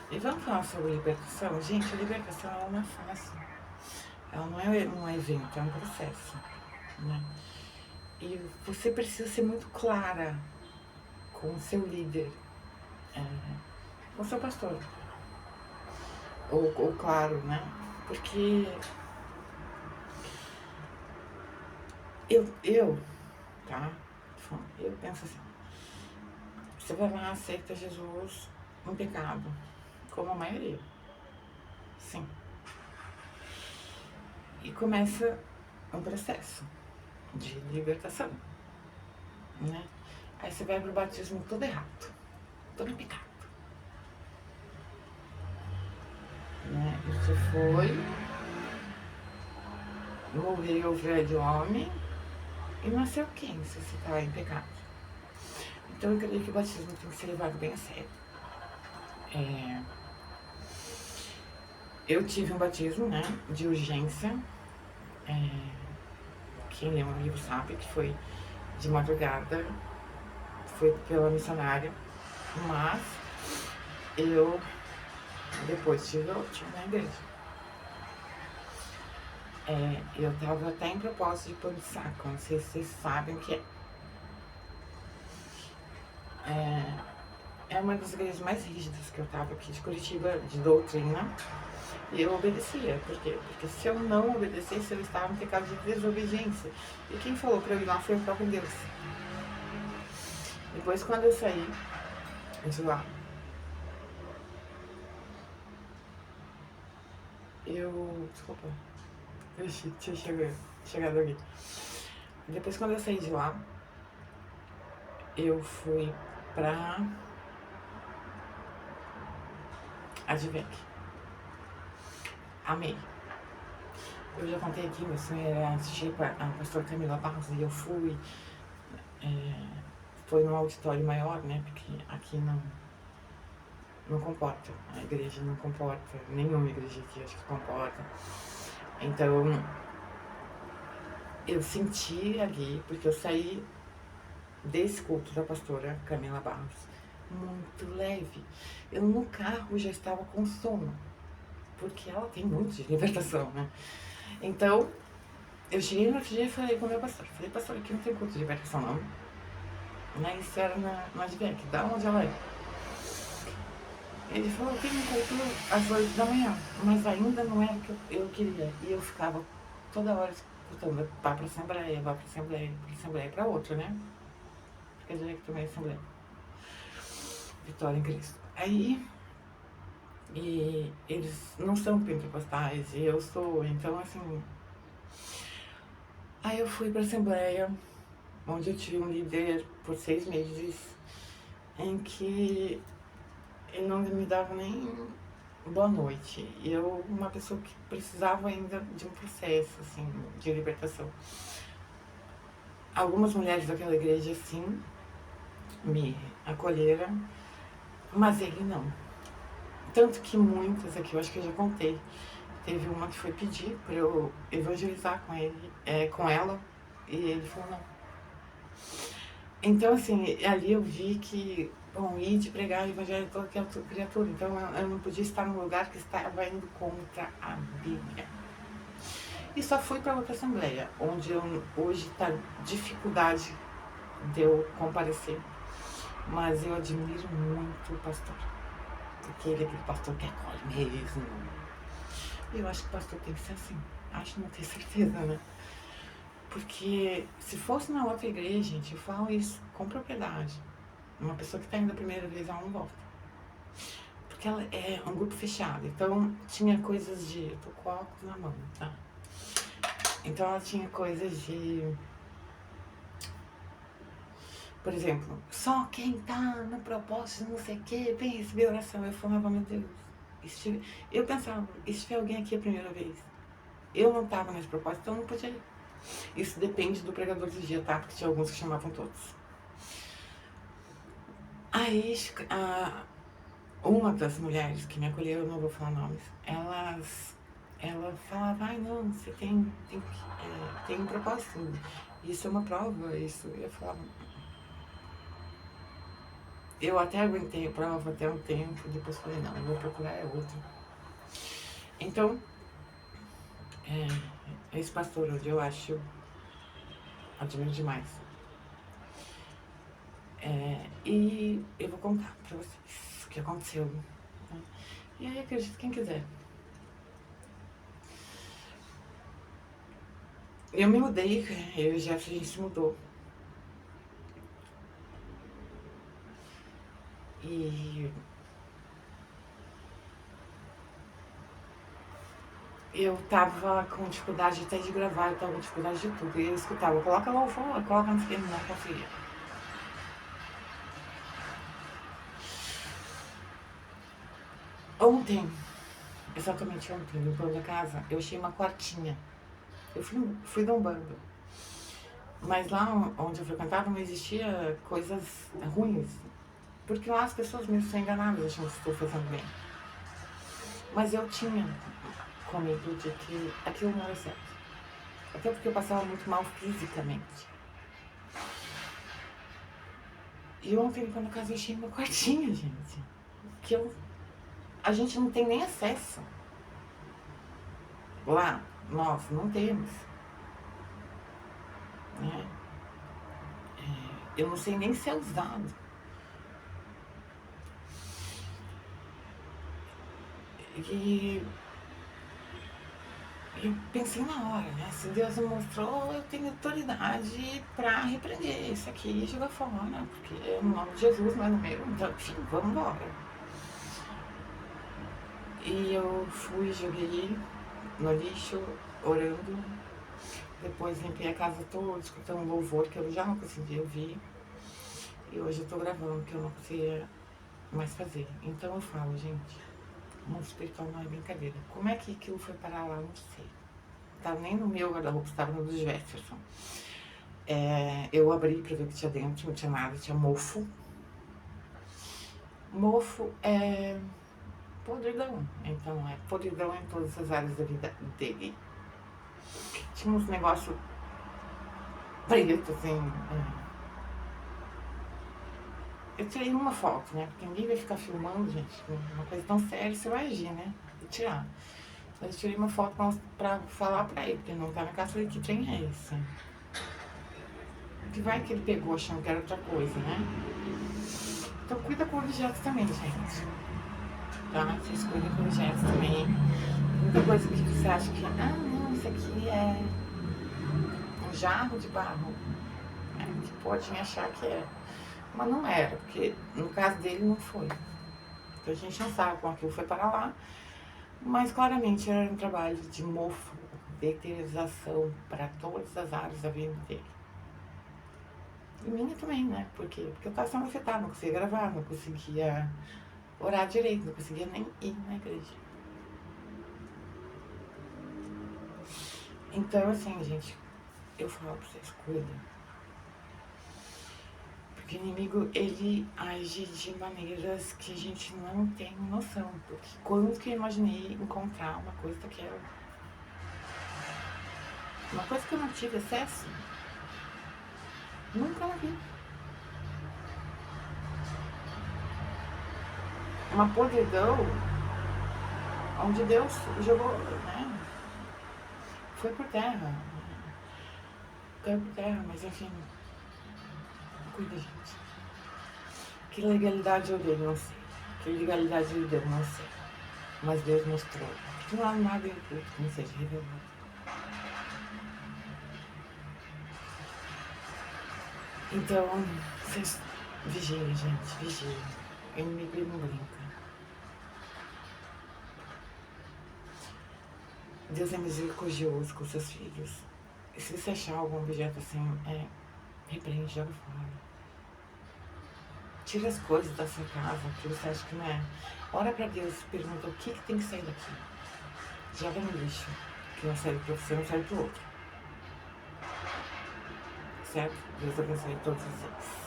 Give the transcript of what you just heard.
E vamos falar sobre libertação? Gente, a libertação ela não é fácil. Ela não é um evento, é um processo, né? E você precisa ser muito clara com o seu líder, é, com o seu pastor. Ou claro, né? Porque eu, tá? Eu penso assim, você vai lá, aceita Jesus um pecado, como a maioria. Sim. E começa um processo de libertação, né? Aí você vai pro batismo todo errado, todo pecado, né? Você foi, morreu o velho homem e nasceu quem se você tá em pecado? Então eu creio que o batismo tem que ser levado bem a sério. É, eu tive um batismo, né, de urgência. É, quem lê um livro sabe que foi de madrugada, foi pela missionária, mas eu depois tive outro na igreja. Eu tava até em propósito de pôr de saco, não sei se vocês sabem o que é. É uma das igrejas mais rígidas que eu tava aqui de Curitiba, de doutrina, e eu obedecia. Por quê? Porque se eu não obedecesse, eu estava em pecado de desobediência. E quem falou para eu ir lá foi o próprio Deus. Depois, quando eu saí de lá, desculpa, eu tinha chegado aqui. Depois, quando eu saí de lá, eu fui pra Advec. Amei. Eu já contei aqui, meu sonho era assistir a pastora Camila Barros e eu fui. Foi num auditório maior, né? Porque aqui não comporta. A igreja não comporta. Nenhuma igreja aqui acho que comporta. Então, eu senti ali, porque eu saí desse culto da pastora Camila Barros muito leve. Eu no carro já estava com sono, porque ela tem muito de libertação, né? Então, eu cheguei no outro dia e falei com o meu pastor. Falei, pastor, aqui não tem culto de libertação, não. Né? Isso era na Advec, da onde ela é. Ele falou, tem um culto às 8 da manhã, mas ainda não era o que eu queria. E eu ficava toda hora escutando, vá pra Assembleia, vá pra Assembleia, pra Assembleia, pra outra, né? Quer dizer que também é Assembleia. Vitória em Cristo. Aí, e eles não são pentecostais, e eu sou, então assim... Aí eu fui pra Assembleia, onde eu tive um líder por 6 meses, em que ele não me dava nem boa noite. E eu, uma pessoa que precisava ainda de um processo, assim, de libertação. Algumas mulheres daquela igreja, sim, me acolheram, mas ele não. Tanto que muitas aqui, eu acho que eu já contei, teve uma que foi pedir para eu evangelizar com ele, com ela, e ele falou não. Então, assim, ali eu vi que, bom, ir de pregar o evangelho de toda criatura. Então, eu não podia estar num lugar que estava indo contra a Bíblia. E só fui para outra assembleia, onde hoje está dificuldade de eu comparecer. Mas eu admiro muito o pastor. Porque ele é aquele pastor que acolhe mesmo. Eu acho que o pastor tem que ser assim. Acho, não tenho certeza, né? Porque se fosse na outra igreja, gente, eu falo isso com propriedade. Uma pessoa que está indo a primeira vez, ela não volta. Porque ela é um grupo fechado. Então, tinha coisas de... Eu tô com óculos na mão, tá? Então, ela tinha coisas de... Por exemplo, só quem tá no propósito, não sei o quê, vem receber oração. Eu falava, meu Deus. Eu pensava, e se tiver alguém aqui a primeira vez? Eu não tava nesse propósito, então eu não podia ir. Isso depende do pregador do dia, tá? Porque tinha alguns que chamavam todos. Aí, uma das mulheres que me acolheu, eu não vou falar nomes, ela falava, ai não, você tem um propósito, isso é uma prova, isso. Eu falava, Eu até aguentei a prova até um tempo, depois falei, não, eu vou procurar outro. Então, esse pastor hoje eu admiro demais. E eu vou contar pra vocês o que aconteceu. Né? E aí acredito quem quiser. Eu me mudei, eu e o Jeff, a gente se mudou. E eu tava com dificuldade até de gravar, eu tava com dificuldade de tudo. E eu escutava, coloca louvor, coloca no filme, não conseguia. Ontem, exatamente ontem, no plano da casa, eu achei uma quartinha. Eu fui de um bando. Mas lá onde eu frequentava não existia coisas ruins. Porque lá as pessoas mesmo são enganadas, achando que estou fazendo bem. Mas eu tinha comigo de que aquilo não era certo. Até porque eu passava muito mal fisicamente. E ontem, quando a casa, eu achei uma quartinha, gente. Que a gente não tem nem acesso. Lá, nós não temos. Né? Eu não sei nem se é usado. E eu pensei na hora, né? Se Deus me mostrou, eu tenho autoridade pra repreender isso aqui e jogar fora, porque é no nome de Jesus, não é no meu. Então, enfim, vamos embora. E eu fui, joguei no lixo, orando. Depois limpei a casa toda, escutando um louvor que eu já não conseguia ouvir. E hoje eu tô gravando, que eu não conseguia mais fazer. Então eu falo, gente, o mundo espiritual não é brincadeira. Como é que aquilo foi parar lá, não sei. Tava nem no meu guarda-roupa, estava no dos Jefferson. Eu abri pra ver o que tinha dentro, não tinha nada, tinha mofo. Mofo é podridão, então é podridão em todas as áreas da vida dele. Tinha uns negócios pretos, assim. Eu tirei uma foto, né? Porque ninguém vai ficar filmando, gente. Uma coisa tão séria, você vai agir, né? Vou tirar. Mas eu tirei uma foto pra falar pra ele, porque não tá na casa, falei, que trem é esse? Que vai que ele pegou achando que era outra coisa, né? Então cuida com objetos também, gente. Tá? Vocês cuidem com objetos também. Muita coisa que você acha que, não, isso aqui é um jarro de barro. Que podem achar que é. Mas não era, porque no caso dele não foi. Então a gente não sabe como aquilo foi para lá. Mas claramente era um trabalho de mofo, de eternização para todas as áreas da vida dele. E minha também, né? Por quê? Porque eu estava sendo afetada, não conseguia gravar, não conseguia orar direito, não conseguia nem ir na igreja. Então, assim, gente, eu falo pra vocês, cuidem. Porque o inimigo, ele age de maneiras que a gente não tem noção. Porque quando que eu imaginei encontrar uma coisa daquela? Uma coisa que eu não tive acesso, nunca na vi. Uma podridão onde Deus jogou, né? Foi por terra. Caiu por terra, mas enfim. Cuida, gente. Que legalidade eu dei, não sei. Que legalidade ele deu, não sei. Mas Deus mostrou. Que não há nada em oculto que não seja revelado. Então, vocês vigiem, gente, vigiem. O inimigo não brinca. Deus é misericordioso com seus filhos. E se você achar algum objeto assim, repreende, joga fora. Tira as coisas da sua casa que você acha que não é. Ora pra Deus, pergunta o que tem que sair daqui. Joga no lixo. Que não serve pra você, não serve pro outro. Certo? Deus abençoe todos vocês.